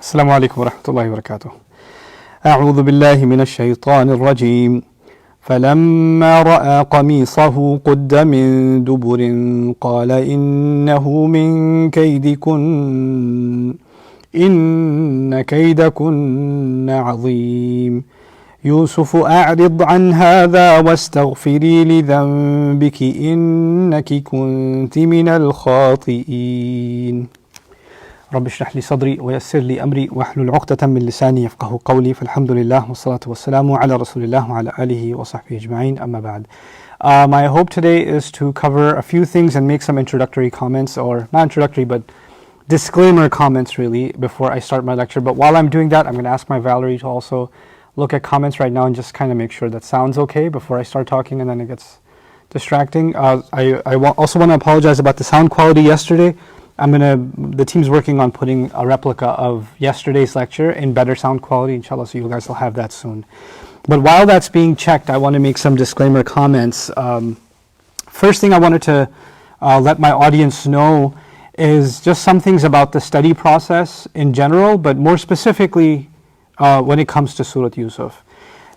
السلام عليكم ورحمة الله وبركاته. أعوذ بالله من الشيطان الرجيم. فلما رأى قميصه قد من دبر قال إنه من كيدكن إن كيدكن عظيم يوسف أعرض عن هذا واستغفري لذنبك إنك كنت من الخاطئين. رب اشرح لي صدري ويسر لي أمري واحلل عقدة من لساني يفقه قولي فالحمد لله والصلاة والسلام على رسول الله وعلى آله وصحبه أجمعين أما بعد. My hope today is to cover a few things and make some introductory comments, or not introductory but disclaimer comments really, before I start my lecture. But while I'm doing that, I'm going to ask my Valerie to also look at comments right now and just kind of make sure that sounds okay before I start talking and then it gets distracting. I also want to apologize about the sound quality yesterday. The team's working on putting a replica of yesterday's lecture in better sound quality, inshallah, so you guys will have that soon. But while that's being checked, I want to make some disclaimer comments. First thing I wanted to let my audience know is just some things about the study process in general, but more specifically when it comes to Surah Yusuf.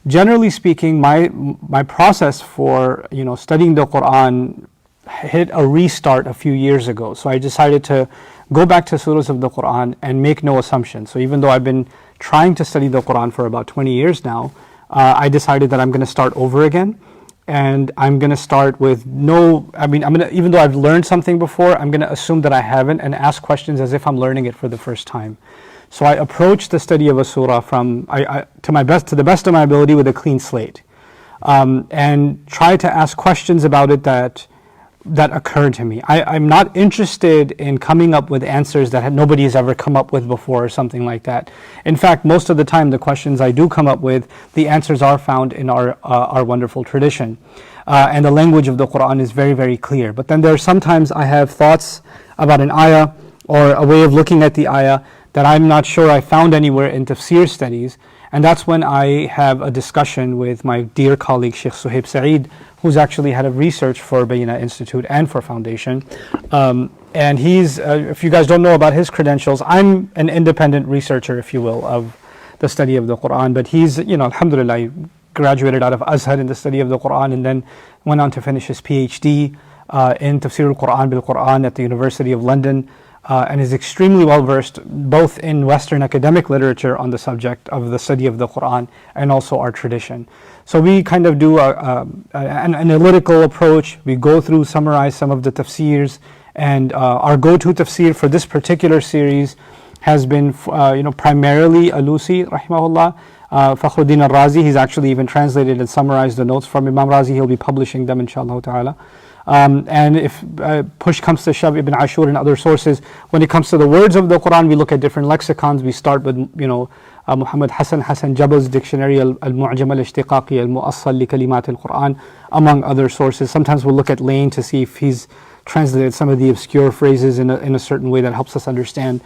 Generally speaking, my process for studying the Quran hit a restart a few years ago. So I decided to go back to surahs of the Quran and make no assumptions. So even though I've been trying to study the Quran for about 20 years now, I decided that I'm going to start over again. And I'm going to start with even though I've learned something before, I'm going to assume that I haven't and ask questions as if I'm learning it for the first time. So I approach the study of a surah to the best of my ability with a clean slate. And try to ask questions about it that occurred to me. I'm not interested in coming up with answers that nobody has ever come up with before or something like that. In fact, most of the time the questions I do come up with, the answers are found in our wonderful tradition. And the language of the Quran is very, very clear. But then there are sometimes I have thoughts about an ayah or a way of looking at the ayah that I'm not sure I found anywhere in tafsir studies. And that's when I have a discussion with my dear colleague Sheikh Suhaib Saeed, who's actually head of research for Bayyinah Institute and for Foundation. And he's, if you guys don't know about his credentials, I'm an independent researcher, if you will, of the study of the Quran. But he's, alhamdulillah, he graduated out of Azhar in the study of the Quran and then went on to finish his PhD in Tafsir al-Quran bil-Quran at the University of London. And is extremely well versed both in Western academic literature on the subject of the study of the Quran and also our tradition. So we kind of do an analytical approach. We go through, summarize some of the tafsirs, and our go-to tafsir for this particular series has been primarily Alusi, rahimahullah, Fakhruddin al-Razi. He's actually even translated and summarized the notes from Imam Razi. He'll be publishing them, inshallah ta'ala. And if push comes to shove, Ibn Ashur and other sources, when it comes to the words of the Quran, we look at different lexicons. We start with, Muhammad Hassan Jabal's dictionary, Al-Mu'jam al-Ishtiqaqi al-Mu'assal li Kalimat al-Quran, among other sources. Sometimes we'll look at Lane to see if he's translated some of the obscure phrases in a certain way that helps us understand.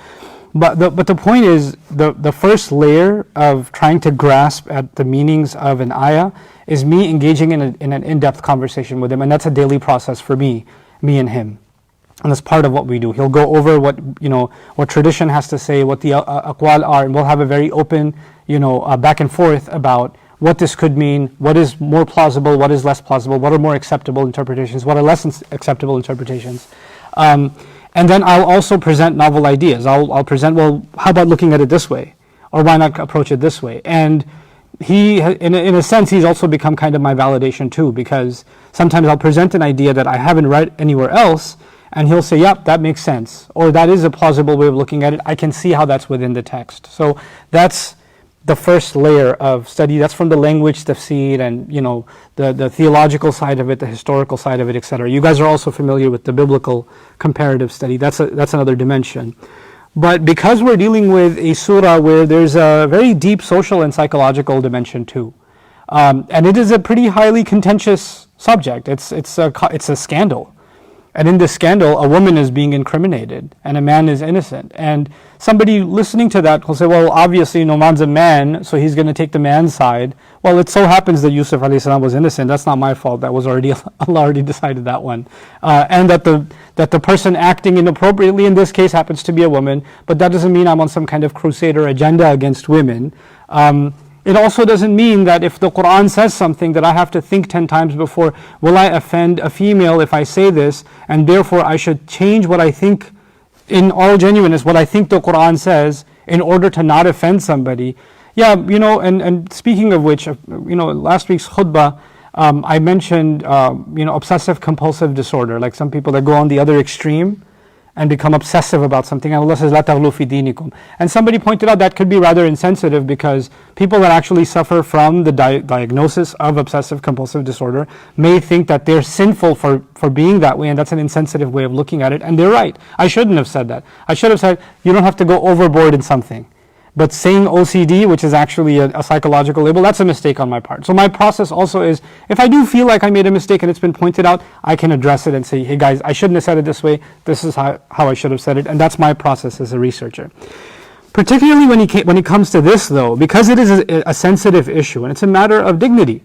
But the point is, the first layer of trying to grasp at the meanings of an ayah is me engaging in an in-depth conversation with him, and that's a daily process for me and him. And that's part of what we do. He'll go over what tradition has to say, what the aqwal are, and we'll have a very open, back and forth about what this could mean, what is more plausible, what is less plausible, what are more acceptable interpretations, what are less acceptable interpretations. And then I'll also present novel ideas. I'll present, well, how about looking at it this way? Or why not approach it this way? And he, in a sense, he's also become kind of my validation too, because sometimes I'll present an idea that I haven't read anywhere else, and he'll say, yep, that makes sense. Or that is a plausible way of looking at it. I can see how that's within the text. So that's the first layer of study. That's from the language tafsir and the theological side of it, the historical side of it, etc. You guys are also familiar with the biblical comparative study. That's another dimension. But because we're dealing with a surah where there's a very deep social and psychological dimension too, and it is a pretty highly contentious subject. It's a scandal. And in this scandal, a woman is being incriminated and a man is innocent. And somebody listening to that will say, well, obviously Nouman's a man, so he's going to take the man's side. Well, it so happens that Yusuf alayhi salam was innocent. That's not my fault. That was already, Allah already decided that one. And that the person acting inappropriately in this case happens to be a woman, but that doesn't mean I'm on some kind of crusader agenda against women. It also doesn't mean that if the Quran says something that I have to think 10 times before, will I offend a female if I say this, and therefore I should change what I think, in all genuineness, what I think the Quran says in order to not offend somebody. Yeah, and speaking of which, last week's khutbah, I mentioned, obsessive compulsive disorder, like some people that go on the other extreme and become obsessive about something. And Allah says, "La taghlu fi dinikum." And somebody pointed out that could be rather insensitive, because people that actually suffer from the diagnosis of obsessive compulsive disorder may think that they're sinful for being that way, and that's an insensitive way of looking at it. And they're right. I shouldn't have said that. I should have said, you don't have to go overboard in something. But saying OCD, which is actually a psychological label, that's a mistake on my part. So my process also is, if I do feel like I made a mistake and it's been pointed out, I can address it and say, hey guys, I shouldn't have said it this way. This is how I should have said it. And that's my process as a researcher. Particularly when it comes to this though, because it is a sensitive issue and it's a matter of dignity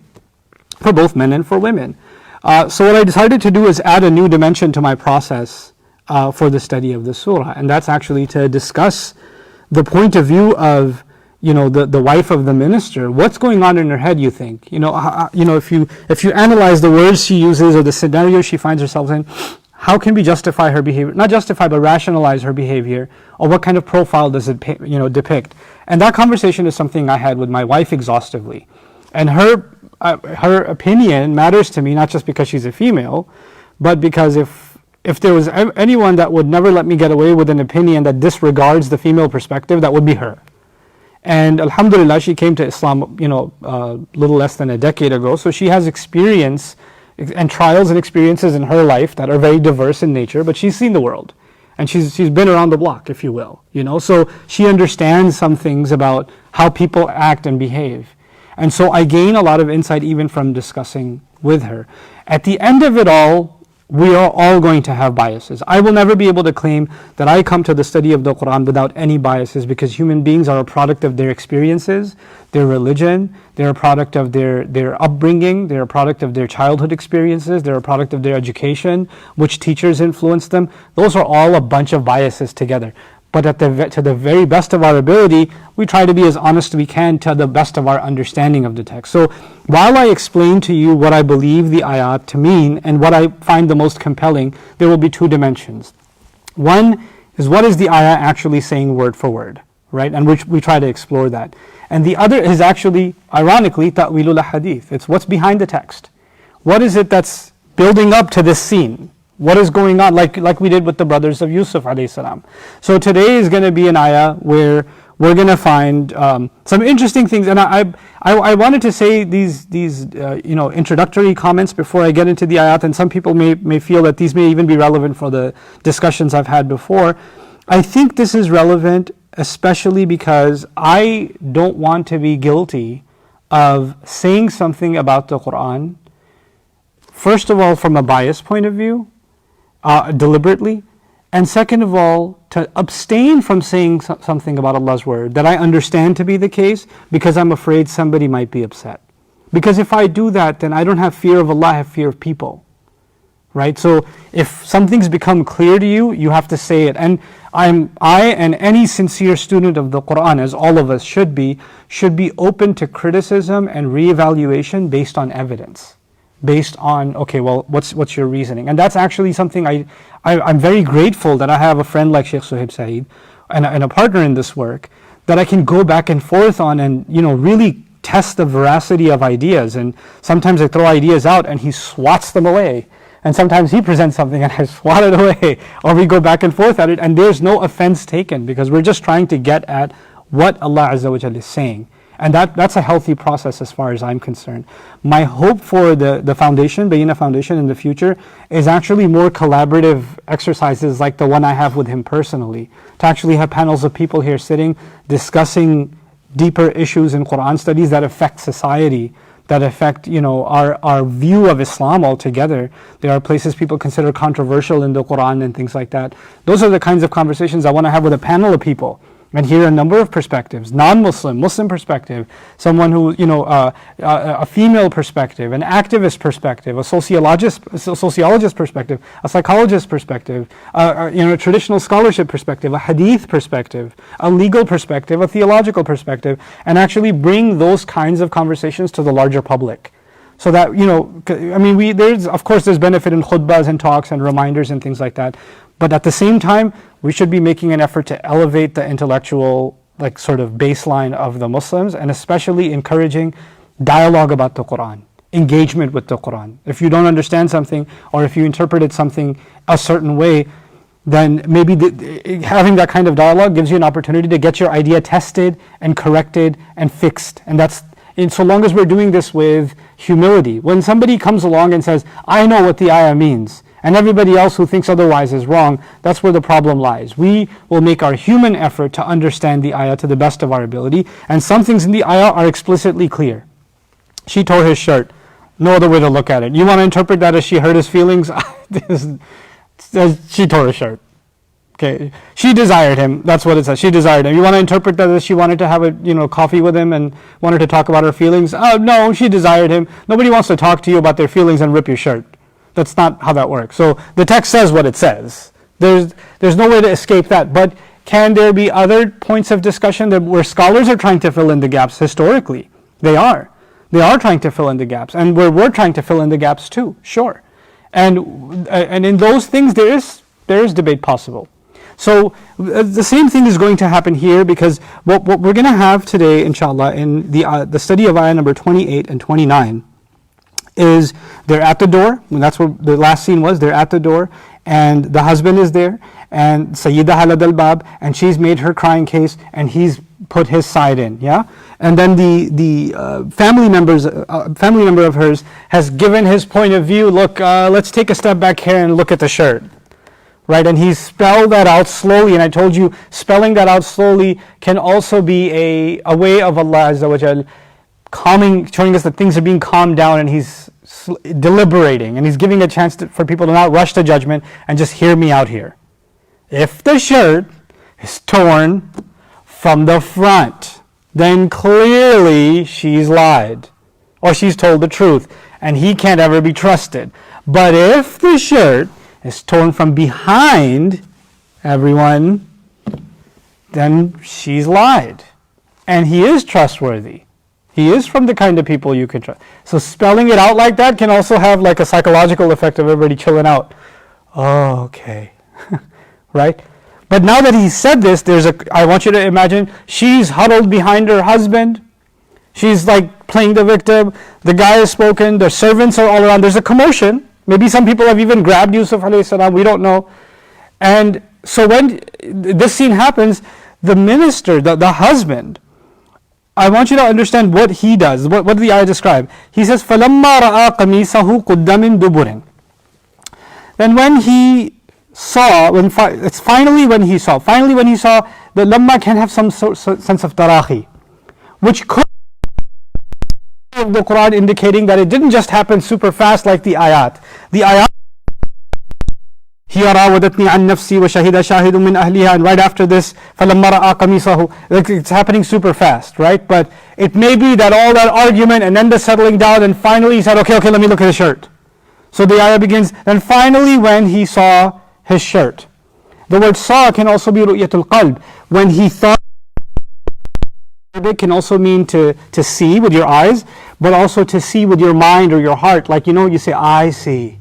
for both men and for women. So what I decided to do is add a new dimension to my process for the study of the surah. And that's actually to discuss the point of view of, the wife of the minister. What's going on in her head, you think? If you analyze the words she uses or the scenario she finds herself in, how can we justify her behavior? Not justify, but rationalize her behavior, or what kind of profile does it depict? And that conversation is something I had with my wife exhaustively. And her opinion matters to me, not just because she's a female, but because if there was anyone that would never let me get away with an opinion that disregards the female perspective, that would be her. And alhamdulillah, she came to Islam, a little less than a decade ago. So she has experience and trials and experiences in her life that are very diverse in nature, but she's seen the world. And she's been around the block, if you will. So she understands some things about how people act and behave. And so I gain a lot of insight even from discussing with her. At the end of it all, we are all going to have biases. I will never be able to claim that I come to the study of the Quran without any biases, because human beings are a product of their experiences, their religion, they're a product of their upbringing, they're a product of their childhood experiences, they're a product of their education, which teachers influence them. Those are all a bunch of biases together. But to the very best of our ability, we try to be as honest as we can to the best of our understanding of the text. So while I explain to you what I believe the ayat to mean and what I find the most compelling, there will be two dimensions. One is, what is the ayah actually saying word for word, right? And we try to explore that. And the other is actually, ironically, ta'wilul hadith. It's what's behind the text. What is it that's building up to this scene? What is going on, like we did with the brothers of Yusuf alayhi salam. So today is going to be an ayah where we're going to find some interesting things. And I wanted to say these introductory comments before I get into the ayat, and some people may feel that these may even be relevant for the discussions I've had before. I think this is relevant especially because I don't want to be guilty of saying something about the Quran, first of all from a bias point of view, deliberately, and second of all, to abstain from saying something about Allah's word that I understand to be the case, because I'm afraid somebody might be upset. Because if I do that, then I don't have fear of Allah, I have fear of people. Right? So if something's become clear to you, you have to say it. And I and any sincere student of the Quran, as all of us should be open to criticism and reevaluation based on evidence. Based on, okay, well, what's your reasoning? And that's actually something I'm very grateful that I have a friend like Sheikh Suhaib Saeed and a partner in this work that I can go back and forth on and really test the veracity of ideas. And sometimes I throw ideas out and he swats them away. And sometimes he presents something and I swat it away. Or we go back and forth at it and there's no offense taken, because we're just trying to get at what Allah Azza wa Jalla is saying. And that's a healthy process as far as I'm concerned. My hope for the foundation, Bayyinah Foundation, in the future is actually more collaborative exercises like the one I have with him personally. To actually have panels of people here sitting, discussing deeper issues in Quran studies that affect society, that affect, our view of Islam altogether. There are places people consider controversial in the Quran and things like that. Those are the kinds of conversations I want to have with a panel of people and hear a number of perspectives: non-Muslim, Muslim perspective, someone who, a female perspective, an activist perspective, a sociologist perspective, a psychologist perspective, a traditional scholarship perspective, a hadith perspective, a legal perspective, a theological perspective, and actually bring those kinds of conversations to the larger public. So that, there's benefit in khutbahs and talks and reminders and things like that. But at the same time, we should be making an effort to elevate the intellectual, sort of baseline of the Muslims, and especially encouraging dialogue about the Quran, engagement with the Quran. If you don't understand something, or if you interpreted something a certain way, then maybe having that kind of dialogue gives you an opportunity to get your idea tested and corrected and fixed. And so long as we're doing this with humility. When somebody comes along and says, I know what the ayah means, and everybody else who thinks otherwise is wrong, that's where the problem lies. We will make our human effort to understand the ayah to the best of our ability, and some things in the ayah are explicitly clear. She tore his shirt. No other way to look at it. You want to interpret that as she hurt his feelings? She tore his shirt. Okay, she desired him. That's what it says. She desired him. You want to interpret that as she wanted to have a coffee with him and wanted to talk about her feelings? Oh no, she desired him. Nobody wants to talk to you about their feelings and rip your shirt. That's not how that works. So the text says what it says. There's no way to escape that. But can there be other points of discussion where scholars are trying to fill in the gaps historically? They are. They are trying to fill in the gaps, and where we're trying to fill in the gaps too. Sure, and in those things there is debate possible. So the same thing is going to happen here, because what we're going to have today, inshallah, in the study of ayah number 28 and 29, is they're at the door, and that's where the last scene was. They're at the door, and the husband is there, and Sayyida Halad al-Bab, and she's made her crying case, and he's put his side in, yeah? And then the family member of hers has given his point of view. Look, let's take a step back here and look at the shirt. Right, and he spelled that out slowly, and I told you spelling that out slowly can also be a way of Allah Azza wa Jal showing us that things are being calmed down, and he's deliberating, and he's giving a chance for people to not rush to judgment and just hear me out here. If the shirt is torn from the front, then clearly she's lied, or she's told the truth, and he can't ever be trusted. But if the shirt is torn from behind, everyone, then she's lied. And he is trustworthy. He is from the kind of people you can trust. So spelling it out like that can also have like a psychological effect of everybody chilling out. Oh, okay. Right? But now that he said this, I want you to imagine she's huddled behind her husband. She's like playing the victim. The guy has spoken. The servants are all around. There's a commotion. Maybe some people have even grabbed Yusuf alayhi salam, we don't know. And so when this scene happens, the minister, the husband, I want you to understand what he does. What did the ayah describe? He says, فَلَمَّا رَأَى قَمِيصَهُ قُدَّ مِن دُبُرٍ. Then when he saw, finally when he saw, the lamma can have some sense of tarahi, which could of the Quran indicating that it didn't just happen super fast like the ayat. The ayat, هِيَ رَاوَدَتْنِي عَنْ نَفْسِي وَشَهِدَ شَاهِدٌ مِّنْ أَهْلِهَا, and right after this, فَلَمَّا رَأَى قَمِيصَهُ, it's happening super fast, right? But it may be that all that argument and then the settling down, and finally he said, okay, let me look at his shirt. So the ayah begins, and finally when he saw his shirt. The word saw can also be ru'yatul qalb. When he thought, it can also mean to see with your eyes, but also to see with your mind or your heart. Like, you say, I see.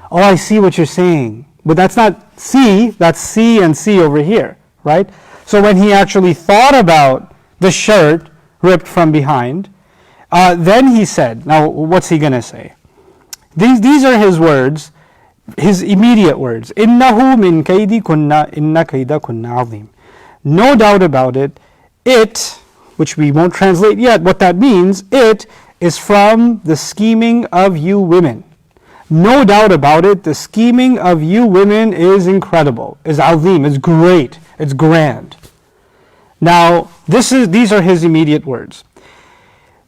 Oh, I see what you're saying. But that's not see, that's see and see over here, right? So when he actually thought about the shirt ripped from behind, then he said, now what's he going to say? These are his words, his immediate words. إِنَّهُ مِنْ كَيْدِ كُنَّا إِنَّ كَيْدَ كُنَّا عَظِيمٌ. No doubt about it, which we won't translate yet, what that means, it is from the scheming of you women. No doubt about it, the scheming of you women is incredible, is azim, is great, it's grand. Now, these are his immediate words.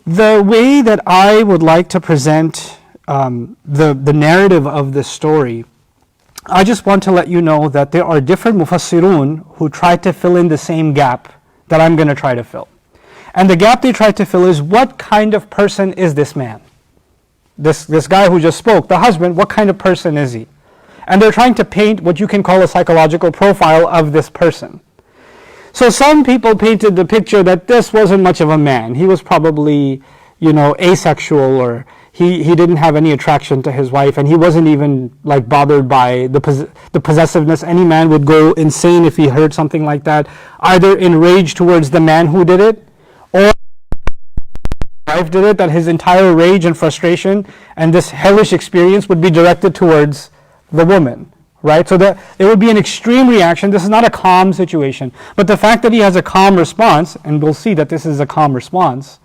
The way that I would like to present the narrative of this story, I just want to let you know that there are different mufassirun who try to fill in the same gap that I'm going to try to fill. And the gap they try to fill is, what kind of person is this man? This guy who just spoke, the husband, what kind of person is he? And they're trying to paint what you can call a psychological profile of this person. So some people painted the picture that this wasn't much of a man. He was probably, asexual, or he didn't have any attraction to his wife, and he wasn't even like bothered by the possessiveness. Any man would go insane if he heard something like that, either in rage towards the man who did it, or wife did it, that his entire rage and frustration and this hellish experience would be directed towards the woman, right? So that it would be an extreme reaction. This is not a calm situation, but the fact that he has a calm response, and we'll see that this is a calm response,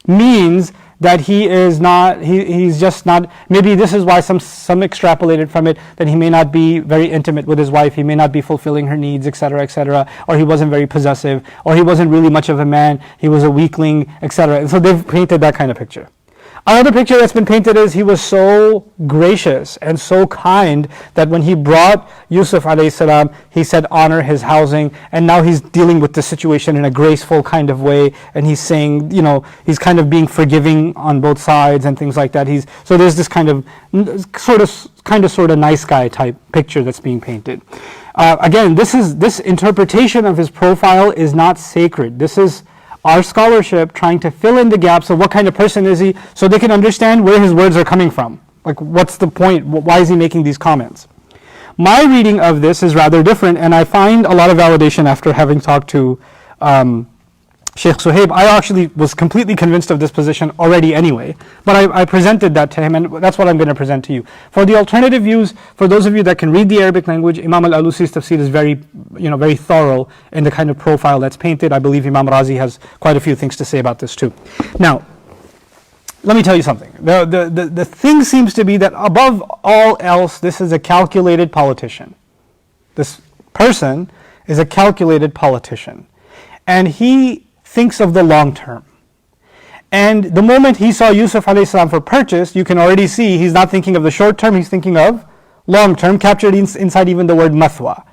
means that he is not, he's just not, maybe this is why some extrapolated from it that he may not be very intimate with his wife, he may not be fulfilling her needs, etc., or he wasn't very possessive, or he wasn't really much of a man, he was a weakling, etc. And so they've painted that kind of picture. Another picture that's been painted is he was so gracious and so kind that when he brought Yusuf alayhi salam, he said honor his housing, and now he's dealing with the situation in a graceful kind of way, and he's saying, he's kind of being forgiving on both sides and things like that. So there's this kind of sort of nice guy type picture that's being painted. Again, this interpretation of his profile is not sacred. This is our scholarship trying to fill in the gaps of what kind of person is he, so they can understand where his words are coming from. Like, what's the point? Why is he making these comments? My reading of this is rather different, and I find a lot of validation after having talked to Sheikh Suhaib. I actually was completely convinced of this position already anyway, but I presented that to him, and that's what I'm going to present to you. For the alternative views, for those of you that can read the Arabic language, Imam al-Alusi's tafsir is very thorough in the kind of profile that's painted. I believe Imam Razi has quite a few things to say about this too. Now, let me tell you something. The thing seems to be that above all else, this is a calculated politician. This person is a calculated politician, and he thinks of the long term. And the moment he saw Yusuf alayhi salam for purchase, you can already see he's not thinking of the short term, he's thinking of long term, captured inside even the word mathwa.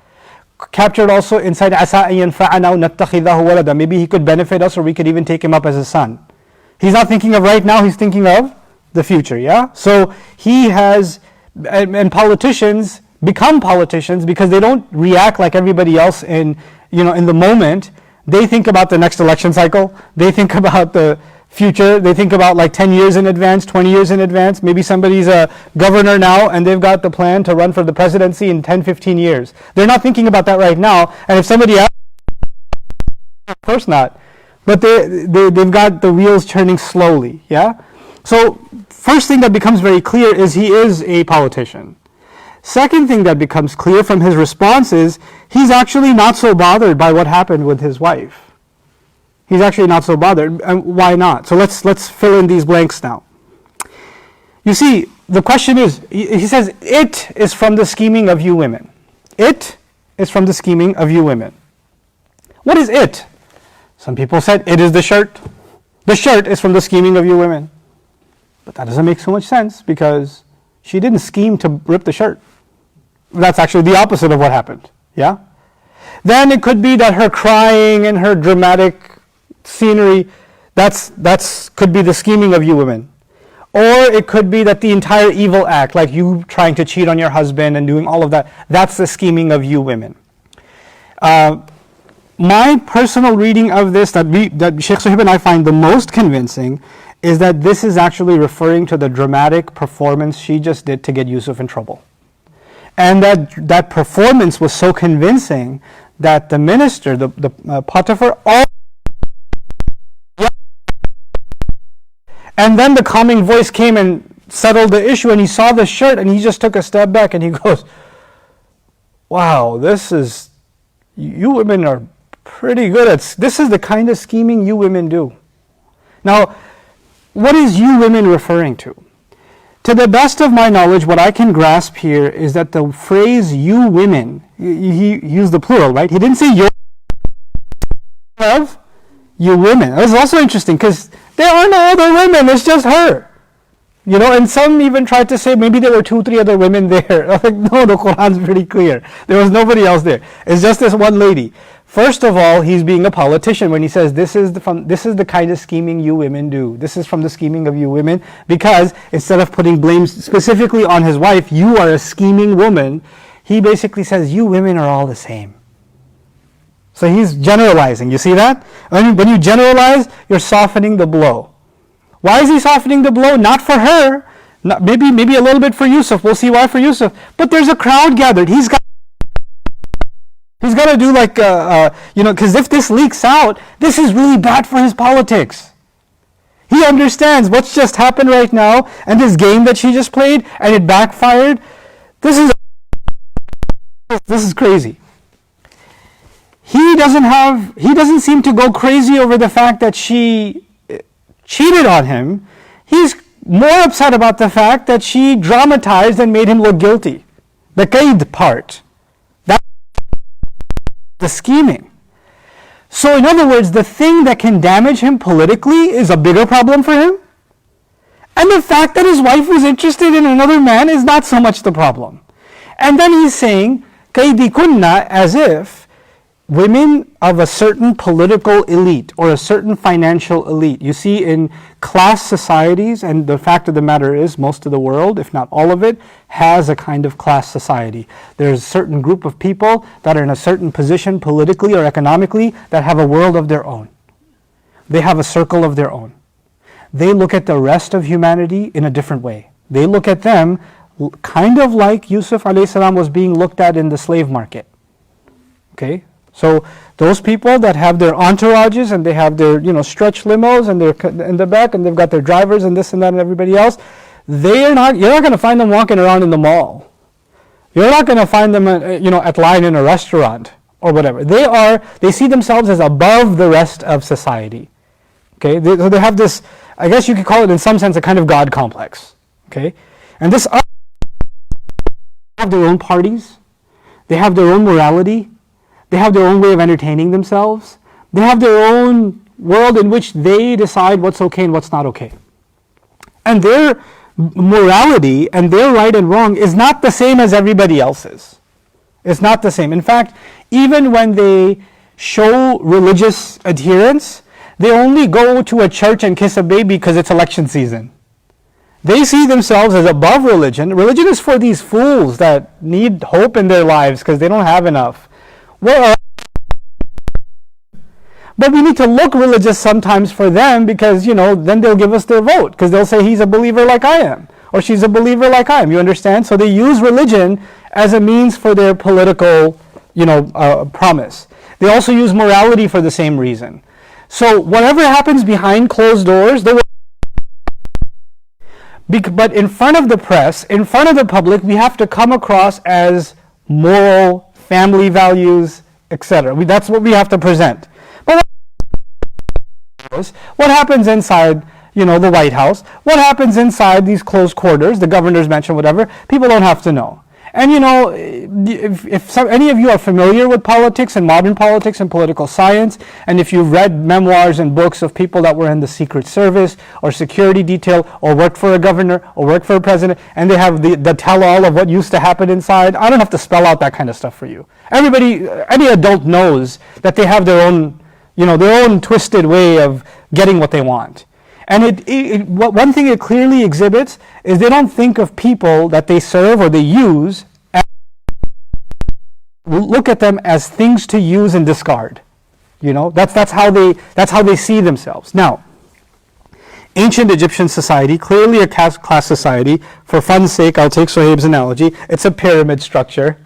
Captured also inside asa an yanfa'ana aw nattakhidahu walada. Maybe he could benefit us, or we could even take him up as a son. He's not thinking of right now, he's thinking of the future, yeah? So he has, and politicians become politicians because they don't react like everybody else in the moment. They think about the next election cycle. They think about the future. They think about like 10 years in advance, 20 years in advance. Maybe somebody's a governor now and they've got the plan to run for the presidency in 10, 15 years. They're not thinking about that right now. And if somebody else, of course not. But they've got the wheels turning slowly, yeah? So first thing that becomes very clear is he is a politician. Second thing that becomes clear from his response is he's actually not so bothered by what happened with his wife. He's actually not so bothered. And why not? So let's fill in these blanks now. You see, the question is, he says, it is from the scheming of you women. It is from the scheming of you women. What is it? Some people said it is the shirt. The shirt is from the scheming of you women. But that doesn't make so much sense because she didn't scheme to rip the shirt. That's actually the opposite of what happened, yeah? Then it could be that her crying and her dramatic scenery, that's could be the scheming of you women. Or it could be that the entire evil act, like you trying to cheat on your husband and doing all of that, that's the scheming of you women. My personal reading of this that Sheikh Suhaib and I find the most convincing is that this is actually referring to the dramatic performance she just did to get Yusuf in trouble. And that performance was so convincing that the minister, the Potiphar, and then the calming voice came and settled the issue, and he saw the shirt and he just took a step back and he goes, wow, you women are pretty good at, this is the kind of scheming you women do. Now, what is you women referring to? To the best of my knowledge, what I can grasp here is that the phrase you women, he used the plural, right? He didn't say your of you women. That was also interesting because There are no other women, it's just her. And some even tried to say maybe there were 2-3 other women there. I was like, no, the Quran's pretty clear. There was nobody else there. It's just this one lady. First of all, he's being a politician when he says this is the kind of scheming you women do. This is from the scheming of you women, because instead of putting blame specifically on his wife, you are a scheming woman, he basically says you women are all the same. So he's generalizing. You see that? When you generalize, you're softening the blow. Why is he softening the blow? Not for her. Maybe a little bit for Yusuf. We'll see why for Yusuf. But there's a crowd gathered. He's got to do because if this leaks out, this is really bad for his politics. He understands what's just happened right now, and this game that she just played, and it backfired. This is crazy. He doesn't seem to go crazy over the fact that she cheated on him. He's more upset about the fact that she dramatized and made him look guilty. The kaid part. That's the scheming. So in other words, the thing that can damage him politically is a bigger problem for him. And the fact that his wife was interested in another man is not so much the problem. And then he's saying, kaidi kunna, as if women of a certain political elite or a certain financial elite. You see, in class societies, and the fact of the matter is most of the world, if not all of it, has a kind of class society. There's a certain group of people that are in a certain position politically or economically that have a world of their own. They have a circle of their own. They look at the rest of humanity in a different way. They look at them kind of like Yusuf a.s. was being looked at in the slave market. Okay? So those people that have their entourages and they have their stretch limos and they're in the back and they've got their drivers and this and that and everybody else, you're not going to find them walking around in the mall. You're not going to find them at line in a restaurant or whatever. They see themselves as above the rest of society. Okay, so they have this, I guess you could call it in some sense a kind of God complex. Okay, and this have their own parties, they have their own morality. They have their own way of entertaining themselves. They have their own world in which they decide what's okay and what's not okay. And their morality and their right and wrong is not the same as everybody else's. It's not the same. In fact, even when they show religious adherence, they only go to a church and kiss a baby because it's election season. They see themselves as above religion. Religion is for these fools that need hope in their lives because they don't have enough. But we need to look religious sometimes for them because, then they'll give us their vote because they'll say he's a believer like I am or she's a believer like I am. You understand? So they use religion as a means for their political, promise. They also use morality for the same reason. So whatever happens behind closed doors, but in front of the press, in front of the public, we have to come across as moral, family values, etc. That's what we have to present. But what happens inside, the White House? What happens inside these closed quarters, the governor's mansion, whatever? People don't have to know. And if any of you are familiar with politics and modern politics and political science, and if you've read memoirs and books of people that were in the Secret Service or security detail or worked for a governor or worked for a president, and they have the tell-all of what used to happen inside, I don't have to spell out that kind of stuff for you. Any adult knows that they have their own, their own twisted way of getting what they want. And one thing it clearly exhibits is they don't think of people that they serve or they use look at them as things to use and discard. That's how they see themselves. Now, ancient Egyptian society, clearly a class society. For fun's sake, I'll take Sohaib's analogy. It's a pyramid structure.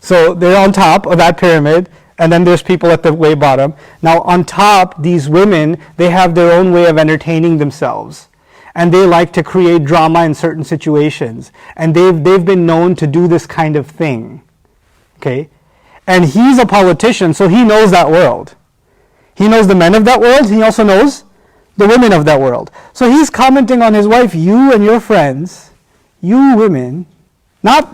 So they're on top of that pyramid. And then there's people at the way bottom. Now on top, these women, they have their own way of entertaining themselves. And they like to create drama in certain situations. And they've been known to do this kind of thing. Okay? And he's a politician, so he knows that world. He knows the men of that world, he also knows the women of that world. So he's commenting on his wife, you and your friends, you women, not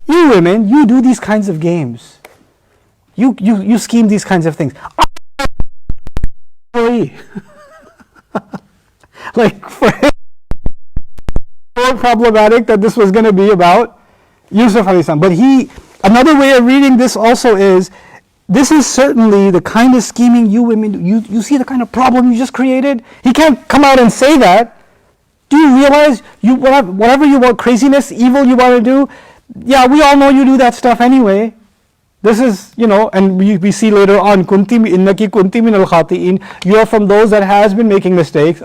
you women, you do these kinds of games. You scheme these kinds of things. employee. Like, for him, more problematic that this was going to be about Yusuf alayhi salam. But another way of reading this also is, this is certainly the kind of scheming you women do. You see the kind of problem you just created? He can't come out and say that. Do you realize whatever you want, craziness, evil you want to do, yeah, we all know you do that stuff anyway. This is, and we see later on, innaki kunti min al khati'in. You are from those that has been making mistakes.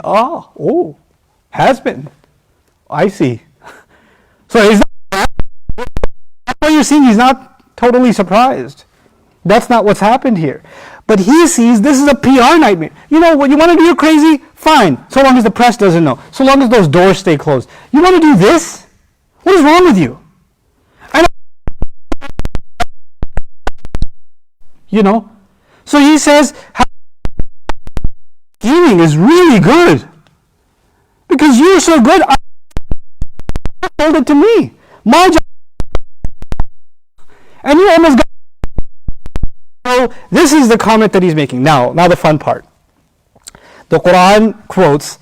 Has been. I see. So he's not, that's why you're seeing he's not totally surprised. That's not what's happened here. But he sees this is a PR nightmare. You know what, you want to do, you're crazy? Fine. So long as the press doesn't know. So long as those doors stay closed. You want to do this? What is wrong with you? So he says, scheming is really good. Because you're so good, I told it to me. My job. And you almost got. So this is the comment that he's making. Now the fun part. The Quran quotes,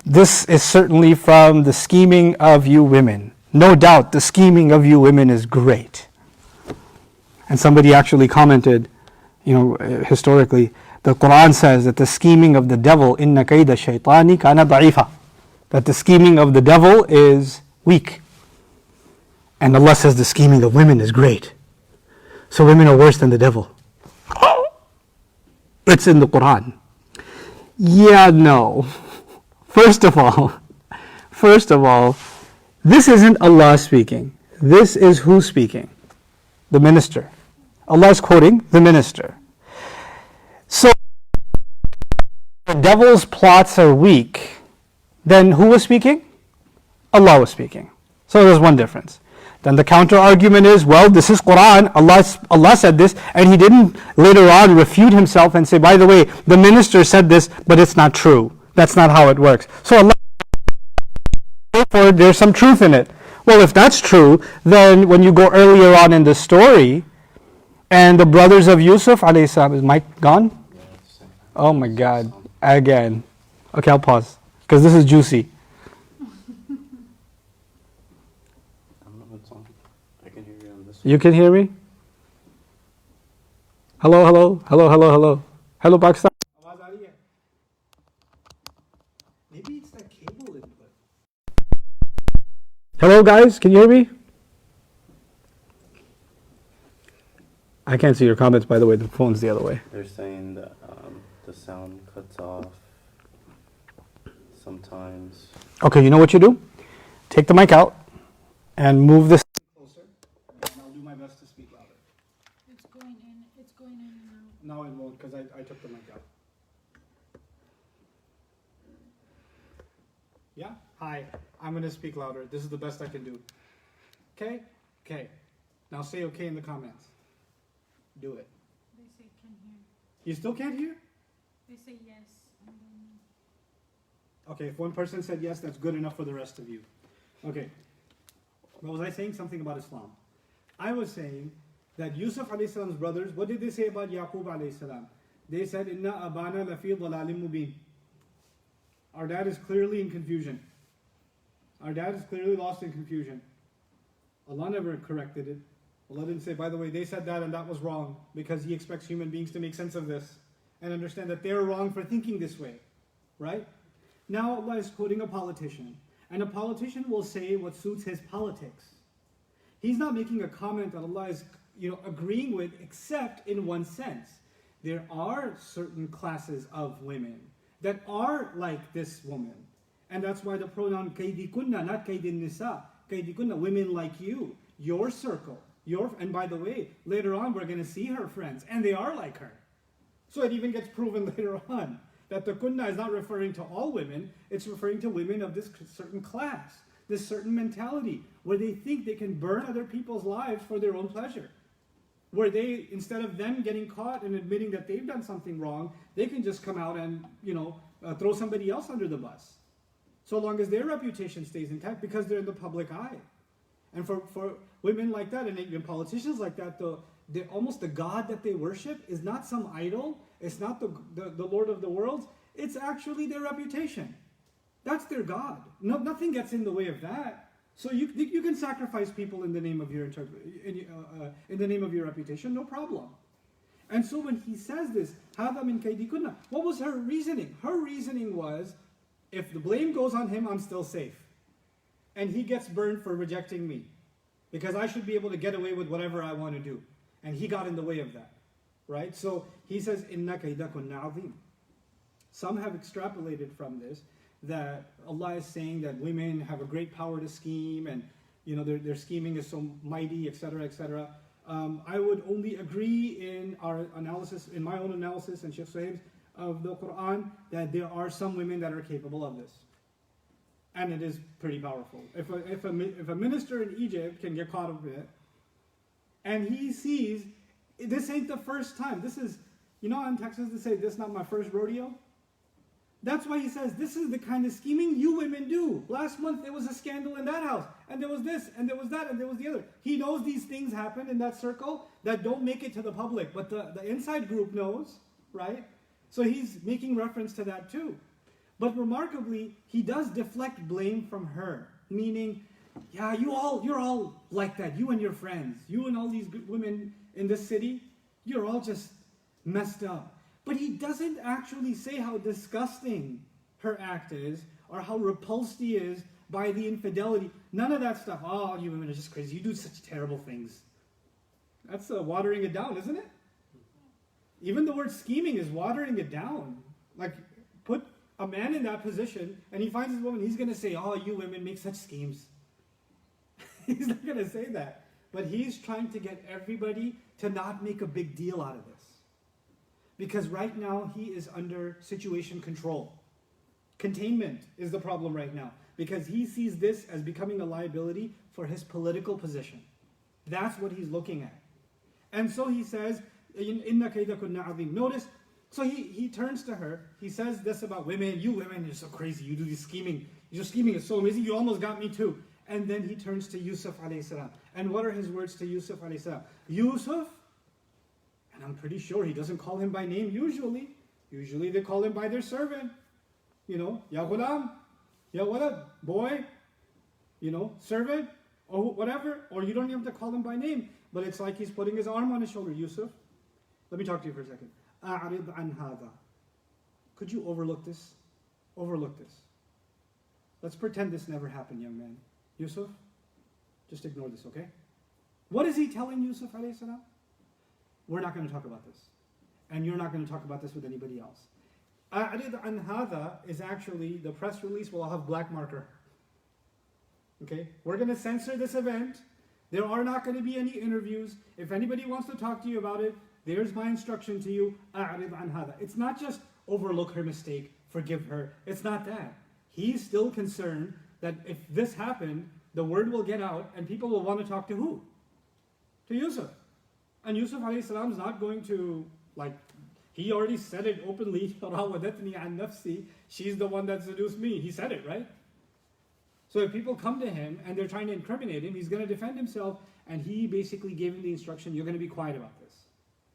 this is certainly from the scheming of you women. No doubt the scheming of you women is great. And somebody actually commented, historically, the Quran says that the scheming of the devil, inna kayda shaytani kana da'ifa, that the scheming of the devil is weak. And Allah says the scheming of women is great. So women are worse than the devil. It's in the Quran. Yeah, no. First of all, this isn't Allah speaking. This is who speaking? The minister. Allah is quoting the minister. So, the devil's plots are weak. Then who was speaking? Allah was speaking. So there's one difference. Then the counter argument is, well, this is Quran, Allah said this, and he didn't later on refute himself and say, by the way, the minister said this, but it's not true. That's not how it works. So Allah, therefore, there's some truth in it. Well, if that's true, then when you go earlier on in the story, and the brothers of Yusuf alayhi salam, is Mike gone? Oh my God, again. Okay, I'll pause, because this is juicy. You can hear me? Hello. Hello, Pakistan. Maybe it's that cable input. Hello, guys. Can you hear me? I can't see your comments, by the way. The phone's the other way. They're saying that the sound cuts off sometimes. Okay, you know what you do? Take the mic out and move this closer. And I'll do my best to speak louder. It's going in and out. No, it won't, because I took the mic out. Yeah? Hi, I'm going to speak louder. This is the best I can do. Okay? Okay. Now say okay in the comments. Do it. They say can hear. You still can't hear? They say yes. And then Okay, if one person said yes, that's good enough for the rest of you. Okay. What was I saying? Something about Islam. I was saying that Yusuf alayhi salam's brothers, what did they say about Yaqub alayhi salam? They said, Inna abana lafi dhalalim mubin. Our dad is clearly in confusion. Our dad is clearly lost in confusion. Allah never corrected it. Allah didn't say, by the way, they said that and that was wrong, because He expects human beings to make sense of this and understand that they're wrong for thinking this way. Right? Now Allah is quoting a politician, and a politician will say what suits his politics. He's not making a comment that Allah is agreeing with, except in one sense. There are certain classes of women that are like this woman. And that's why the pronoun kaydikunna, not kaydin nisa. Kaydikunna, women like you, your circle. And by the way, later on we're going to see her friends, and they are like her. So it even gets proven later on that the kunna is not referring to all women, it's referring to women of this certain class, this certain mentality, where they think they can burn other people's lives for their own pleasure. Where they, instead of them getting caught and admitting that they've done something wrong, they can just come out and, throw somebody else under the bus. So long as their reputation stays intact, because they're in the public eye. And for women like that, and even politicians like that, almost the God that they worship is not some idol. It's not the Lord of the worlds. It's actually their reputation. That's their God. No, nothing gets in the way of that. So you can sacrifice people in the name of your in the name of your reputation, no problem. And so when he says this, هَذَا مِنْ كَيْدِكُنَّ, what was her reasoning? Her reasoning was, if the blame goes on him, I'm still safe. And he gets burned for rejecting me. Because I should be able to get away with whatever I want to do. And he got in the way of that. Right? So he says, إِنَّ كَيْدَكُنَّ عَظِيمٌ. Some have extrapolated from this that Allah is saying that women have a great power to scheme, and their scheming is so mighty, etc., etc. I would only agree in our analysis, in my own analysis and Sheikh Suhaib's of the Quran, that there are some women that are capable of this. And it is pretty powerful. If a minister in Egypt can get caught up with it, and he sees, this ain't the first time. This is, in Texas they say, this is not my first rodeo. That's why he says, this is the kind of scheming you women do. Last month there was a scandal in that house, and there was this, and there was that, and there was the other. He knows these things happen in that circle that don't make it to the public, but the inside group knows, right? So he's making reference to that too. But remarkably, he does deflect blame from her, meaning, yeah, you're all like that, you and your friends, you and all these women in this city, you're all just messed up. But he doesn't actually say how disgusting her act is or how repulsed he is by the infidelity. None of that stuff. Oh, you women are just crazy. You do such terrible things. That's watering it down, isn't it? Even the word scheming is watering it down. Like, put a man in that position and he finds his woman, he's going to say, oh, you women make such schemes. He's not going to say that. But he's trying to get everybody to not make a big deal out of this. Because right now he is under situation control. Containment is the problem right now. Because he sees this as becoming a liability for his political position. That's what he's looking at. And so he says, إِنَّ كَيْدَكُنَّ عَظِيمٌ. Notice, so he turns to her, he says this about women, you women, you're so crazy, you do this scheming. Your scheming is so amazing, you almost got me too. And then he turns to Yusuf alayhi salam. And what are his words to Yusuf alayhi salam? Yusuf, and I'm pretty sure he doesn't call him by name usually. Usually they call him by their servant. Ya ghulam, ya walad, boy, servant, or whatever. Or you don't even have to call him by name. But it's like he's putting his arm on his shoulder. Yusuf, let me talk to you for a second. A'rid an hadha. Could you overlook this? Overlook this. Let's pretend this never happened, young man. Yusuf, just ignore this, okay? What is he telling Yusuf alayhi salam? We're not going to talk about this. And you're not going to talk about this with anybody else. A'rid an hadha is actually, the press release will have black marker. Okay? We're going to censor this event. There are not going to be any interviews. If anybody wants to talk to you about it, there's my instruction to you. A'rid an hadha. It's not just overlook her mistake, forgive her. It's not that. He's still concerned that if this happened, the word will get out and people will want to talk to who? To Yusuf. And Yusuf alayhi salam is not going to, he already said it openly, راودتني عن نفسي, she's the one that seduced me. He said it, right? So if people come to him and they're trying to incriminate him, he's going to defend himself, and he basically gave him the instruction, you're going to be quiet about this.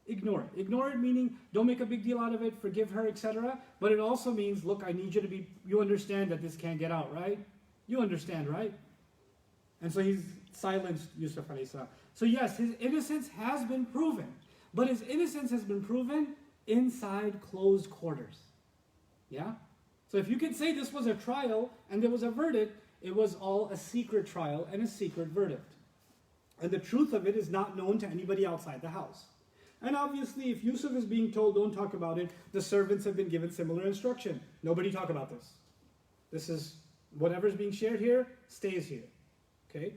Ignore it. Ignore it meaning don't make a big deal out of it, forgive her, etc. But it also means, look, I need you to you understand that this can't get out, right? You understand, right? And so he's silenced Yusuf alayhi salam. So yes, his innocence has been proven. But his innocence has been proven inside closed quarters. Yeah? So if you could say this was a trial and there was a verdict, it was all a secret trial and a secret verdict. And the truth of it is not known to anybody outside the house. And obviously, if Yusuf is being told, don't talk about it, the servants have been given similar instruction. Nobody talk about this. This is, whatever's being shared here, stays here. Okay?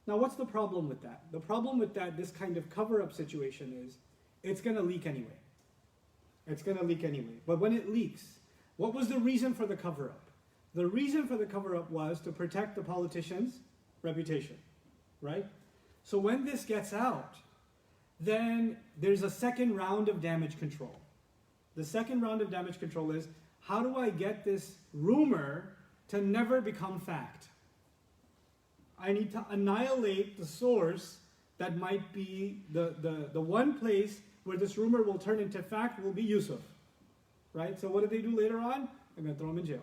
Now, what's the problem with that? The problem with that, this kind of cover-up situation is, it's going to leak anyway. It's going to leak anyway. But when it leaks, what was the reason for the cover-up? The reason for the cover-up was to protect the politician's reputation. Right? So when this gets out, then there's a second round of damage control. The second round of damage control is, how do I get this rumor to never become fact? I need to annihilate the source that might be the one place where this rumor will turn into fact will be Yusuf. Right? So what did they do later on? They're going to throw him in jail.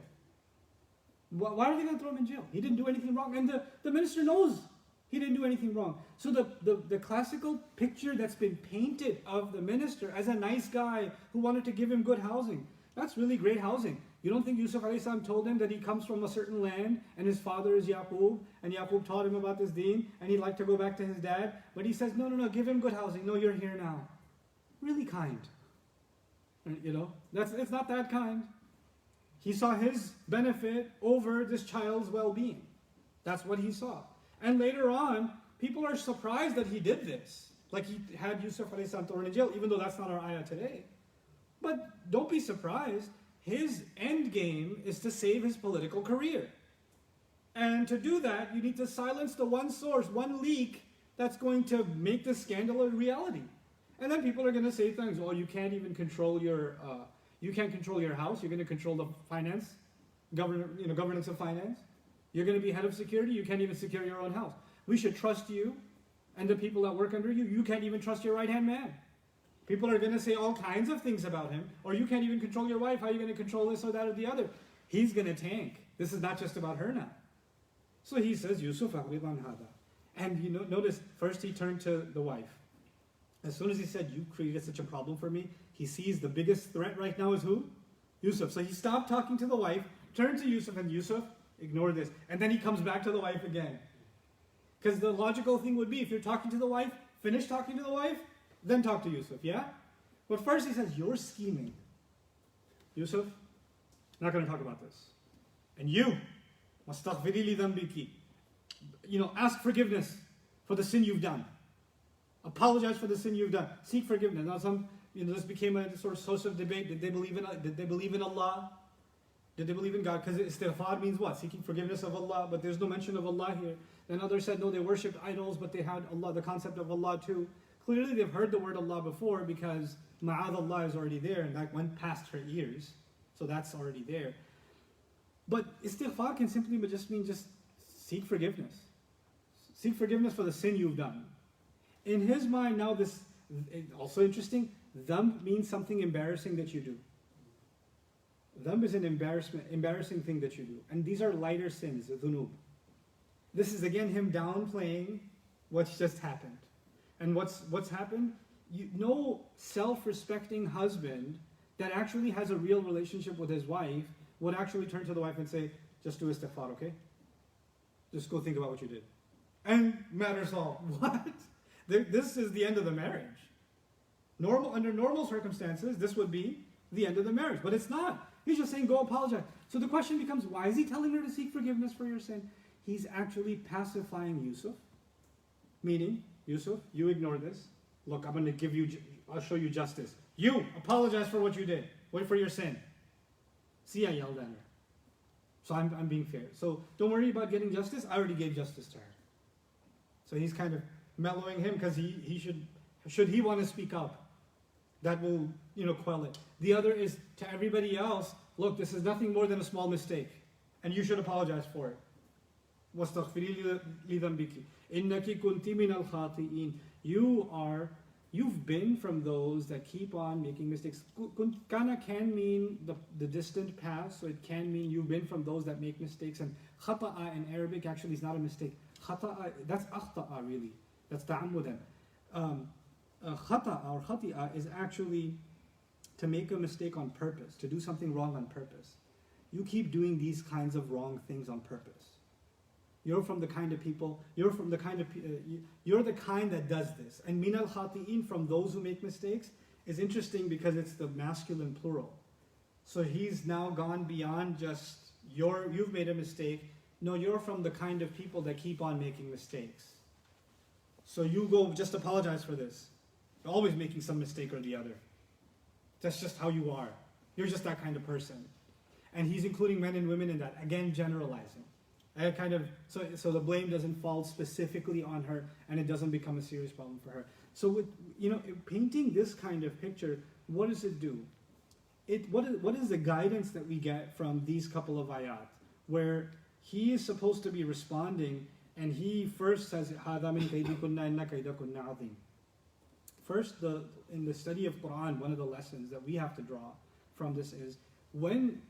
Why are they going to throw him in jail? He didn't do anything wrong. And the minister knows he didn't do anything wrong. So the classical picture that's been painted of the minister as a nice guy who wanted to give him good housing, that's really great housing. You don't think Yusuf a.s. told him that he comes from a certain land and his father is Yaqub and Yaqub taught him about this deen and he'd like to go back to his dad? But he says, no, give him good housing. No, you're here now. Really kind. You know, it's not that kind. He saw his benefit over this child's well-being. That's what he saw. And later on, people are surprised that he did this. Like he had Yusuf a.s. thrown in jail, even though that's not our ayah today. But don't be surprised. His end game is to save his political career. And to do that, you need to silence the one source, one leak that's going to make this scandal a reality. And then people are going to say things, well, you can't even control your, you can't control your house. You're going to control the finance, governance of finance. You're going to be head of security. You can't even secure your own house. We should trust you and the people that work under you. You can't even trust your right-hand man. People are going to say all kinds of things about him. Or you can't even control your wife. How are you going to control this or that or the other? He's going to tank. This is not just about her now. So he says, Yusuf a'rid an hada. And notice, first he turned to the wife. As soon as he said, you created such a problem for me, he sees the biggest threat right now is who? Yusuf. So he stopped talking to the wife, turned to Yusuf, and Yusuf, ignore this. And then he comes back to the wife again. Because the logical thing would be, if you're talking to the wife, finish talking to the wife, then talk to Yusuf, yeah? But first he says, you're scheming. Yusuf, not going to talk about this. And you, wastaghfiri li dhanbiki, ask forgiveness for the sin you've done. Apologize for the sin you've done. Seek forgiveness. Now this became a sort of source of debate. Did they believe in Allah? Did they believe in God? Because istighfar means what? Seeking forgiveness of Allah, but there's no mention of Allah here. Then others said, no, they worshipped idols, but they had Allah, the concept of Allah too. Clearly they've heard the word Allah before because ma'ad Allah is already there and that went past her ears. So that's already there. But istighfar can simply just mean seek forgiveness. Seek forgiveness for the sin you've done. In his mind now, this also interesting, dhanb means something embarrassing that you do. Dhanb is an embarrassing thing that you do. And these are lighter sins, dhunub. This is again him downplaying what's just happened. And what's happened? No self-respecting husband that actually has a real relationship with his wife would actually turn to the wife and say, just do istighfar, okay? Just go think about what you did. And matter solved. What? This is the end of the marriage. Under normal circumstances, this would be the end of the marriage. But it's not. He's just saying, go apologize. So the question becomes, why is he telling her to seek forgiveness for your sin? He's actually pacifying Yusuf. Meaning, Yusuf, you ignore this. Look, I'll show you justice. You, apologize for what you did. Wait for your sin. See, I yelled at her. So I'm being fair. So don't worry about getting justice. I already gave justice to her. So he's kind of mellowing him because he should he want to speak up, that will quell it. The other is to everybody else, look, this is nothing more than a small mistake and you should apologize for it. وَاسْتَغْفِرِي لِذَنْبِكِ إِنَّكِ كُنْتِ مِنَ الْخَاطِئِينَ. You've been from those that keep on making mistakes. Kana can mean the distant past, so it can mean you've been from those that make mistakes. And khata'a in Arabic actually is not a mistake. Khata'a, that's akhta'a really. That's ta'ammudan. Khata'a or khati'a is actually to make a mistake on purpose, to do something wrong on purpose. You keep doing these kinds of wrong things on purpose. You're from the kind of people, you're the kind that does this. And min al-khati'in, from those who make mistakes, is interesting because it's the masculine plural. So he's now gone beyond just you've made a mistake. No, you're from the kind of people that keep on making mistakes. So you go just apologize for this. You're always making some mistake or the other. That's just how you are. You're just that kind of person. And he's including men and women in that, again generalizing. So the blame doesn't fall specifically on her, and it doesn't become a serious problem for her. So with painting this kind of picture, what does it do? What is the guidance that we get from these couple of ayat, where he is supposed to be responding And he first says, هَذَا مِنْ كَيْدِكُنَّ إِنَّ كَيْدَكُنَّ عَظِيمٌ. First, in the study of Quran, one of the lessons that we have to draw from this is, when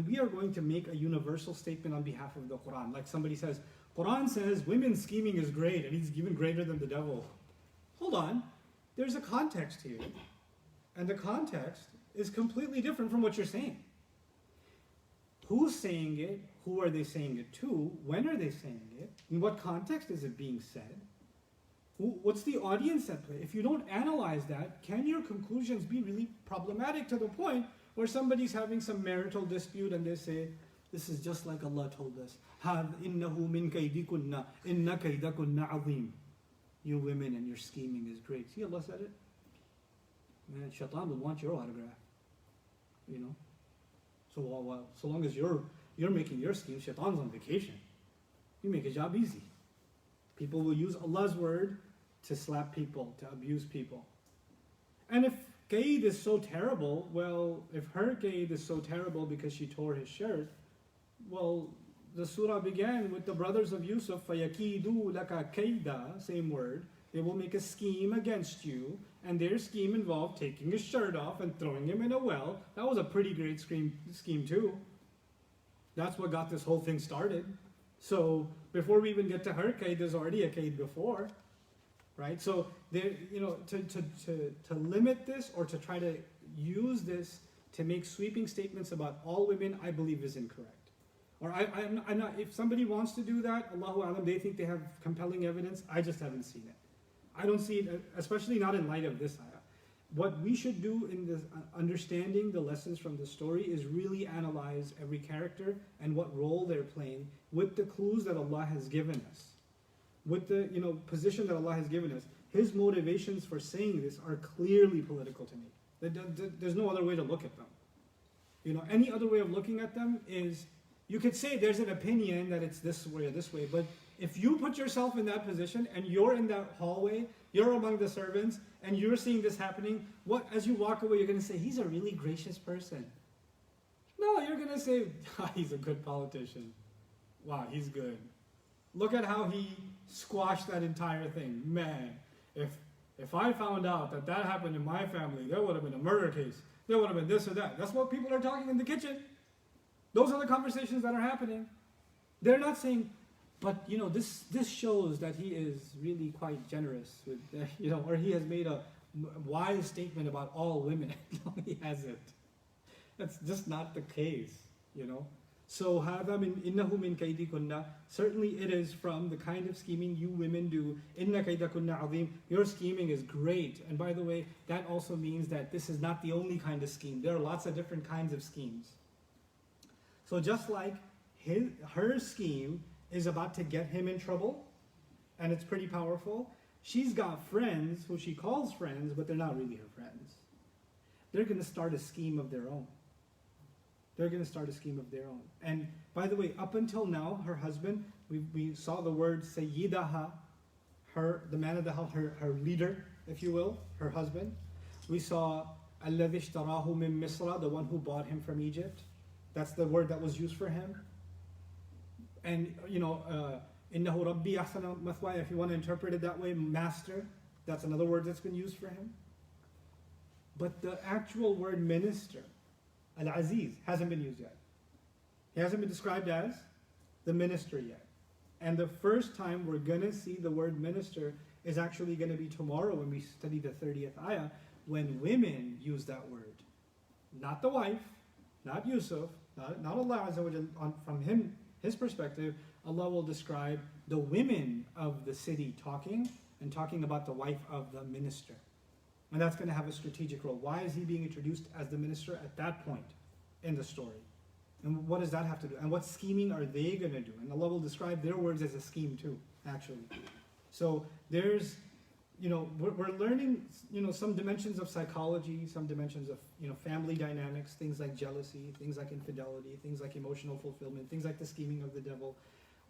we are going to make a universal statement on behalf of the Quran, like somebody says, Quran says women scheming is great and it's even greater than the devil. Hold on, there's a context here. And the context is completely different from what you're saying. Who's saying it? Who are they saying it to? When are they saying it? In what context is it being said? What's the audience at play? If you don't analyze that, can your conclusions be really problematic to the point where somebody's having some marital dispute and they say, this is just like Allah told us, إِنَّهُ مِنْ كَيْدِكُنَّ إِنَّ كَيْدَكُنَّ عَظِيمٌ. You women and your scheming is great. See, Allah said it. Man, Shaitan will want your autograph. You know? So long as you're making your scheme, Shaitan's on vacation. You make a job easy. People will use Allah's word to slap people, to abuse people. And if Qaid is so terrible, well, if her Qaid is so terrible because she tore his shirt, well, the surah began with the brothers of Yusuf, فَيَكِيدُوا لَكَ كَيْدًا, same word. They will make a scheme against you, and their scheme involved taking his shirt off and throwing him in a well. That was a pretty great scheme too. That's what got this whole thing started. So before we even get to her Qaid, there's already a Qaid before, right? So there, to limit this or to try to use this to make sweeping statements about all women, I believe is incorrect. Or I'm not. If somebody wants to do that, Allahu Alam, they think they have compelling evidence. I just haven't seen it. I don't see it, especially not in light of this ayah. What we should do in this understanding the lessons from the story is really analyze every character and what role they're playing with the clues that Allah has given us, with the position that Allah has given us. His motivations for saying this are clearly political to me. There's no other way to look at them. Any other way of looking at them is, you could say there's an opinion that it's this way or this way, but if you put yourself in that position and you're in that hallway, you're among the servants, and you're seeing this happening, as you walk away, you're going to say, he's a really gracious person. No, you're going to say, he's a good politician. Wow, he's good. Look at how he squashed that entire thing. Man, if I found out that happened in my family, there would have been a murder case. There would have been this or that. That's what people are talking in the kitchen. Those are the conversations that are happening. They're not saying, but this shows that he is really quite generous with, or he has made a wise statement about all women. No, he hasn't. That's just not the case, So هَذَا إِنَّهُ مِنْ كَيْدِكُنَّ, certainly it is from the kind of scheming you women do. إِنَّ كَيْدَكُنَّ عَظِيمٌ, your scheming is great. And by the way, that also means that this is not the only kind of scheme. There are lots of different kinds of schemes. So just like her scheme is about to get him in trouble, and it's pretty powerful, she's got friends who she calls friends, but they're not really her friends. They're going to start a scheme of their own. And by the way, up until now, her husband, we saw the word Sayyidaha, the man of the house, her leader, if you will, her husband. We saw Alladhi ishtarahu min Misra, the one who bought him from Egypt. That's the word that was used for him. And Innahu Rabbi Ahsana Mathwaya, if you want to interpret it that way, master, that's another word that's been used for him. But the actual word minister, Al-Aziz, hasn't been used yet. He hasn't been described as the minister yet. And the first time we're going to see the word minister is actually going to be tomorrow when we study the 30th ayah, when women use that word. Not the wife, not Yusuf, not Allah Azza wa Jal. From his perspective, Allah will describe the women of the city talking about the wife of the minister. And that's going to have a strategic role. Why is he being introduced as the minister at that point in the story? And what does that have to do? And what scheming are they going to do? And Allah will describe their words as a scheme too, actually. So there's, we're learning, some dimensions of psychology, some dimensions of, family dynamics, things like jealousy, things like infidelity, things like emotional fulfillment, things like the scheming of the devil.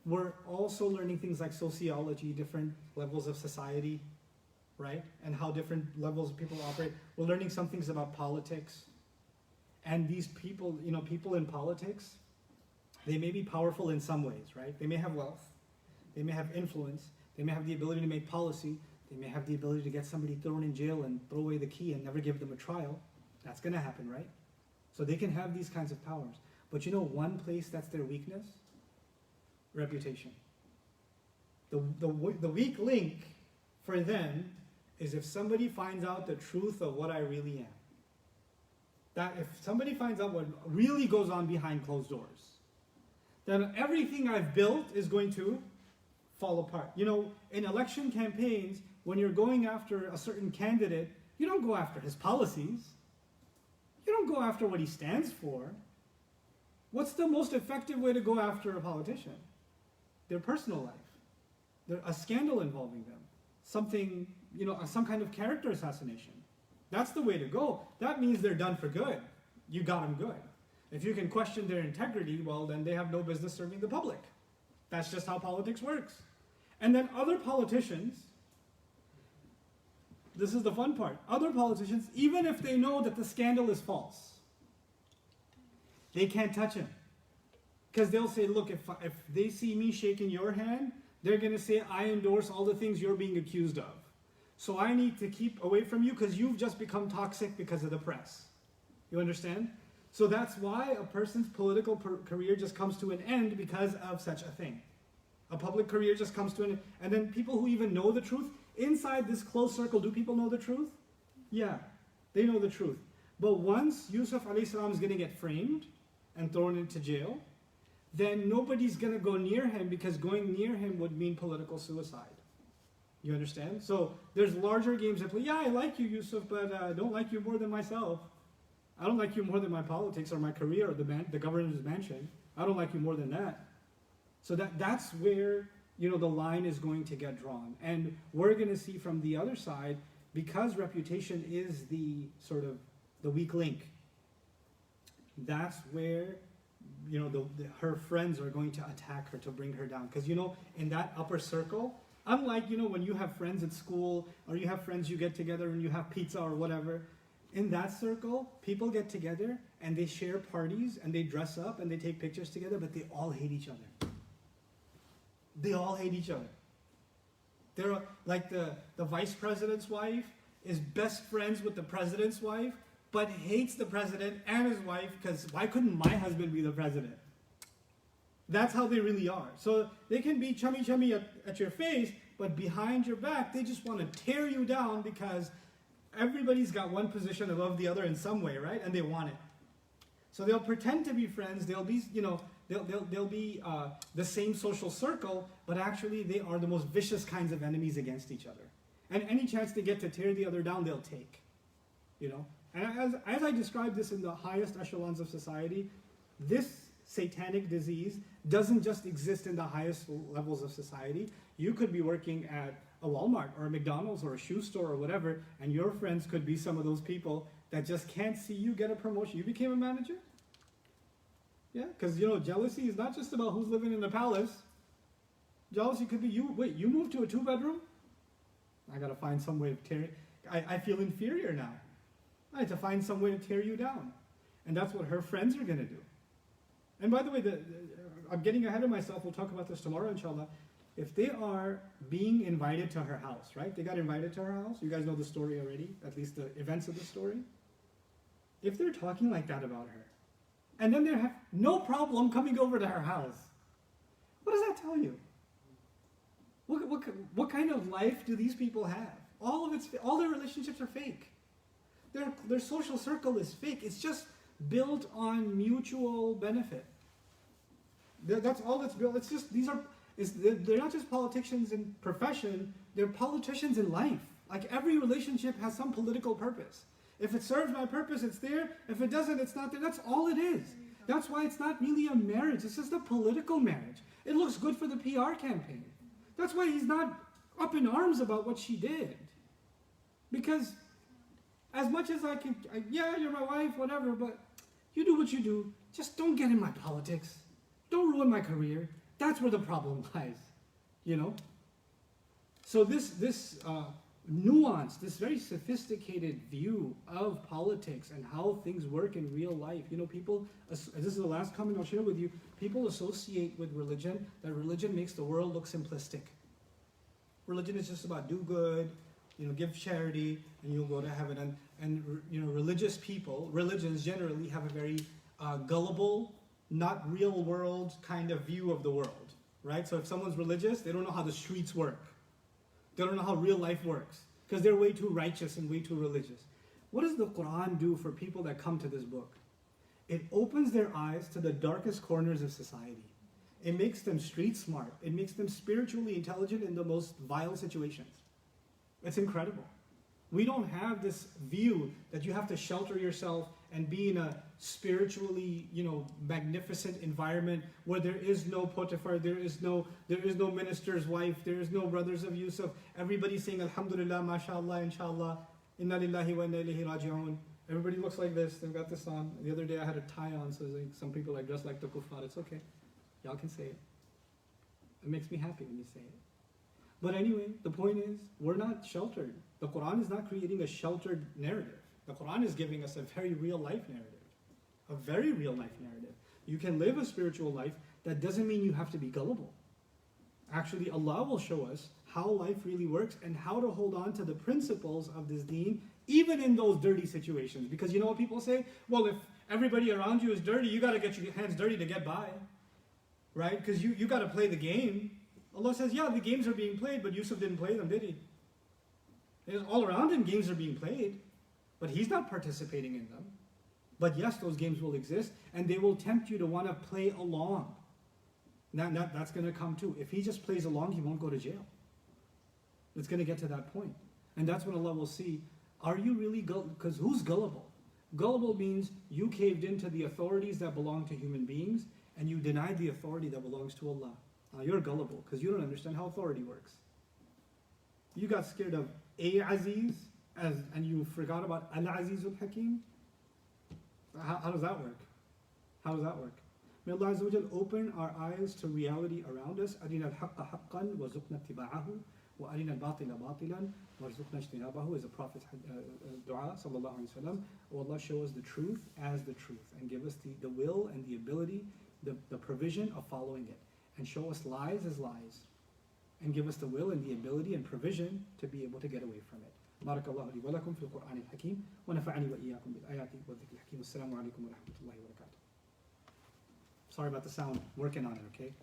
We're also learning things like sociology, different levels of society, right? And how different levels of people operate. We're learning some things about politics. And these people, people in politics, they may be powerful in some ways, right? They may have wealth. they may have influence, they may have the ability to make policy, they may have the ability to get somebody thrown in jail and throw away the key and never give them a trial. That's going to happen, right? So they can have these kinds of powers. But you know one place that's their weakness? Reputation. The weak link for them is if somebody finds out the truth of what I really am. That if somebody finds out what really goes on behind closed doors, then everything I've built is going to fall apart. You know, in election campaigns, when you're going after a certain candidate, you don't go after his policies. You don't go after what he stands for. What's the most effective way to go after a politician? Their personal life. A scandal involving them. Something, you know, some kind of character assassination. That's the way to go. That means they're done for good. You got them good. If you can question their integrity, well, then they have no business serving the public. That's just how politics works. And then other politicians, this is the fun part, other politicians, even if they know that the scandal is false, they can't touch him. Because they'll say, look, if they see me shaking your hand, they're going to say, I endorse all the things you're being accused of. So I need to keep away from you because you've just become toxic because of the press. You understand? So that's why a person's political career just comes to an end because of such a thing. A public career just comes to an end. And then people who even know the truth, inside this close circle, do people know the truth? Yeah, they know the truth. But once Yusuf alayhi salam is going to get framed and thrown into jail, then nobody's going to go near him because going near him would mean political suicide. You understand? So there's larger games that play. Yeah, I like you, Yusuf, but I don't like you more than myself. I don't like you more than my politics or my career or the governor's mansion. I don't like you more than that. So that's where, you know, the line is going to get drawn. And we're going to see from the other side, because reputation is the sort of the weak link, that's where, you know, her friends are going to attack her to bring her down. Because, you know, in that upper circle, unlike, you know, when you have friends at school or you have friends you get together and you have pizza or whatever, in that circle, people get together and they share parties and they dress up and they take pictures together, but they all hate each other. They all hate each other. They're like the vice president's wife is best friends with the president's wife, but hates the president and his wife because why couldn't my husband be the president? That's how they really are. So they can be chummy at your face, but behind your back, they just want to tear you down because everybody's got one position above the other in some way, right? And they want it. So they'll pretend to be friends. They'll be, you know, they'll be the same social circle, but actually they are the most vicious kinds of enemies against each other. And any chance they get to tear the other down, they'll take. You know? And as I describe this in the highest echelons of society, this satanic disease doesn't just exist in the highest levels of society. You could be working at a Walmart or a McDonald's or a shoe store or whatever, and your friends could be some of those people that just can't see you get a promotion. You became a manager? Yeah, because, you know, jealousy is not just about who's living in the palace. Jealousy could be you. Wait, you moved to a 2-bedroom? I got to find some way of tearing. I feel inferior now. I have to find some way to tear you down. And that's what her friends are going to do. And by the way, I'm getting ahead of myself. We'll talk about this tomorrow, inshallah. If they are being invited to her house, right? They got invited to her house. You guys know the story already, at least the events of the story. If they're talking like that about her, and then they have no problem coming over to her house, what does that tell you? What kind of life do these people have? All their relationships are fake. Their social circle is fake. It's just built on mutual benefit. That's all that's built. It's just they're not just politicians in profession. They're politicians in life. Like every relationship has some political purpose. If it serves my purpose, it's there. If it doesn't, it's not there. That's all it is. That's why it's not really a marriage. It's just a political marriage. It looks good for the PR campaign. That's why he's not up in arms about what she did. Because as much as I can, yeah, you're my wife, whatever, but you do what you do. Just don't get in my politics. Don't ruin my career. That's where the problem lies, you know? So this nuanced, this very sophisticated view of politics and how things work in real life. You know, people, this is the last comment I'll share with you, people associate with religion that religion makes the world look simplistic. Religion is just about do good, you know, give charity, and you'll go to heaven. And you know, religious people, religions generally have a very gullible, not real world kind of view of the world, right? So if someone's religious, they don't know how the streets work. They don't know how real life works because they're way too righteous and way too religious. What does the Quran do for people that come to this book? It opens their eyes to the darkest corners of society. It makes them street smart. It makes them spiritually intelligent in the most vile situations. It's incredible. We don't have this view that you have to shelter yourself and be in a spiritually, you know, magnificent environment where there is no Potiphar, there is no minister's wife, there is no brothers of Yusuf. Everybody's saying Alhamdulillah, MashaAllah, Inshallah, Inna lillahi wa inna ilayhi raji'un. Everybody looks like this. They've got this on. The other day I had a tie on, so like some people like dress like the kuffar. It's okay. Y'all can say it. It makes me happy when you say it. But anyway, the point is, we're not sheltered. The Quran is not creating a sheltered narrative. The Quran is giving us a very real life narrative. A very real life narrative. You can live a spiritual life. That doesn't mean you have to be gullible. Actually, Allah will show us how life really works and how to hold on to the principles of this deen, even in those dirty situations. Because you know what people say? Well, if everybody around you is dirty, you got to get your hands dirty to get by. Right? Because you got to play the game. Allah says, yeah, the games are being played, but Yusuf didn't play them, did he? All around him, games are being played, but he's not participating in them. But yes, those games will exist, and they will tempt you to want to play along. Now, that's going to come too. If he just plays along, he won't go to jail. It's going to get to that point. And that's when Allah will see, are you really gullible? Because who's gullible? Gullible means you caved into the authorities that belong to human beings, and you denied the authority that belongs to Allah. Now you're gullible, because you don't understand how authority works. You got scared of Aziz, and you forgot about Al-Azizul Hakim. How does that work? How does that work? May Allah Azza wa Jal open our eyes to reality around us. أَرِنَا الْحَقَّ حَقًّا وَارْزُقْنَا اتِّبَاعَهُ وَأَرِنَا الْبَاطِلَ بَاطِلًا وَارْزُقْنَا اجْتِنَابَهُ is the Prophet's dua, sallallahu alayhi wa sallam. Oh Allah, show us the truth as the truth, and give us the will and the ability, the provision of following it. And show us lies as lies, and give us the will and the ability and provision to be able to get away from it. بارك الله لي ولكم في القرآن الحكيم ونفعني وإياكم بالآيات والذكر الحكيم والسلام عليكم ورحمة الله وبركاته. Sorry about the sound, working on it, okay?